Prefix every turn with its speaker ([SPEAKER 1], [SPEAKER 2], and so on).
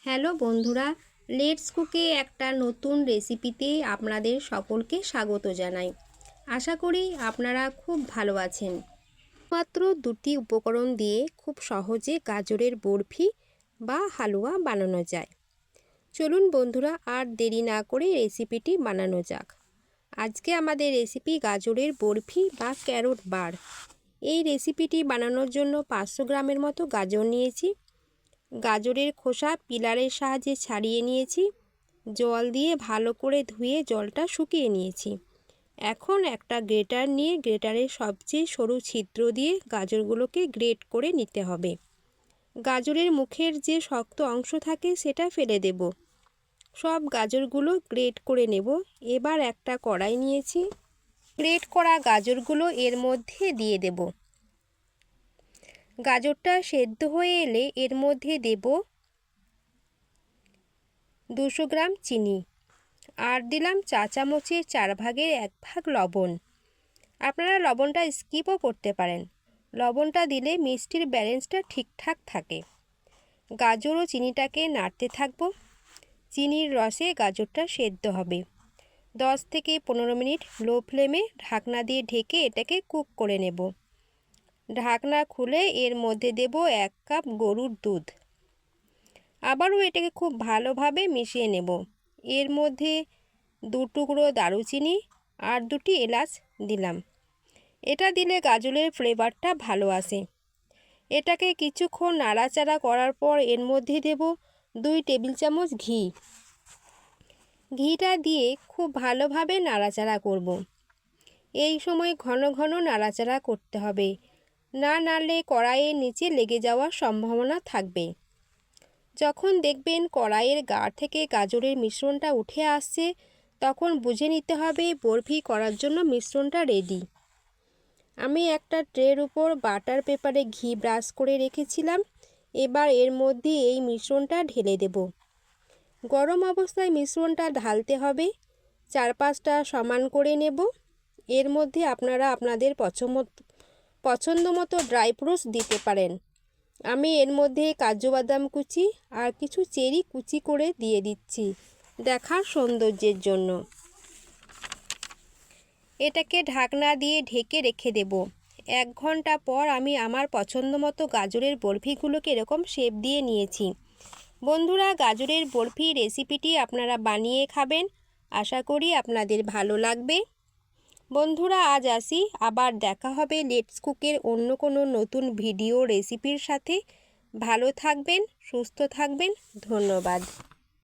[SPEAKER 1] Hello বন্ধুরা, let's কুকে একটা নতুন রেসিপিতে আপনাদের সকলকে স্বাগত জানাই। আশা করি আপনারা খুব ভালো আছেন। মাত্র দুটি উপকরণ দিয়ে খুব সহজে গাজরের বরফি বা হালুয়া বানানো যায়। চলুন বন্ধুরা, আর দেরি না করে রেসিপিটি বানানো যাক। আজকে আমাদের রেসিপি গাজরের বরফি বা ক্যারট বার। এই রেসিপিটি বানানোর জন্য 500 গ্রামের মতো গাজর নিয়েছি। গাজরের খোসা পিলারের সাহায্যে ছাড়িয়ে নিয়েছি। জল দিয়ে ভালো করে ধুয়ে জলটা শুকিয়ে নিয়েছি। এখন একটা গ্রেটার নিয়ে গ্রেটারের সবচেয়ে সরু ছিদ্র দিয়ে গাজরগুলোকে গ্রেট করে নিতে হবে। গাজরের মুখের যে শক্ত অংশ থাকে সেটা ফেলে দেব। সব গাজরগুলো গ্রেট করে নেব। এবার একটা কড়াই নিয়েছি। গ্রেট করা গাজরগুলো এর মধ্যে দিয়ে দেব। গাজরটা সেদ্ধ হয়ে এলে এর মধ্যে দেব 200 গ্রাম চিনি, আর দিলাম চা চামচের 4 ভাগের 1 ভাগ লবণ। আপনারা লবণটা স্কিপও করতে পারেন। লবণটা দিলে মিষ্টির ব্যালেন্সটা ঠিকঠাক থাকে। গাজর ও চিনিটাকে নাড়তে থাকব। চিনির রসে গাজরটা সেদ্ধ হবে। 10 থেকে 15 মিনিট লো ফ্লেমে ঢাকনা দিয়ে ঢেকে এটাকে কুক করে নেব। ঢাকনা খুলে এর মধ্যে দেব 1 কাপ গরুর দুধ। আবারও এটাকে খুব ভালোভাবে মিশিয়ে নেব। এর মধ্যে 2 টুকরো দারুচিনি আর 2টি এলাচ দিলাম। এটা দিলে গাজরের ফ্লেভারটা ভালো আসে। এটাকে কিছুক্ষণ নাড়াচাড়া করার পর এর মধ্যে দেব 2 টেবিল চামচ ঘি। ঘিটা দিয়ে খুব ভালোভাবে নাড়াচাড়া করব। এই সময় ঘন ঘন নাড়াচাড়া করতে হবে, না নাড়লে কড়াইয়ের নিচে লেগে যাওয়ার সম্ভাবনা থাকবে। যখন দেখবেন কড়াইয়ের গা থেকে গাজরের মিশ্রণটা উঠে আসছে, তখন বুঝে নিতে হবে বরফি করার জন্য মিশ্রণটা রেডি। আমি একটা ট্রের উপর বাটার পেপারে ঘি ব্রাশ করে রেখেছিলাম। এবার এর মধ্যে এই মিশ্রণটা ঢেলে দেব। গরম অবস্থায় মিশ্রণটা ঢালতে হবে। চারপাশটা সমান করে নেব। এর মধ্যে আপনারা আপনাদের পছন্দ মতো ড্রাই ফ্রুটস দিতে পারেন। আমি এর মধ্যে কাজু বাদাম কুচি আর কিছু চেরি কুচি করে দিয়ে দিচ্ছি দেখার সৌন্দর্যের জন্য। এটাকে ঢাকনা দিয়ে ঢেকে রেখে দেব। 1 ঘন্টা পর আমি আমার পছন্দ মতো গাজরের বরফিগুলোকে এরকম শেপ দিয়ে নিয়েছি। বন্ধুরা, গাজরের বরফি রেসিপিটি আপনারা বানিয়ে খাবেন। আশা করি আপনাদের ভালো লাগবে। বন্ধুরা, আজ আসি, আবার দেখা হবে লেটস কুকের অন্য কোনো নতুন ভিডিও রেসিপির সাথে। ভালো থাকবেন, সুস্থ থাকবেন। ধন্যবাদ।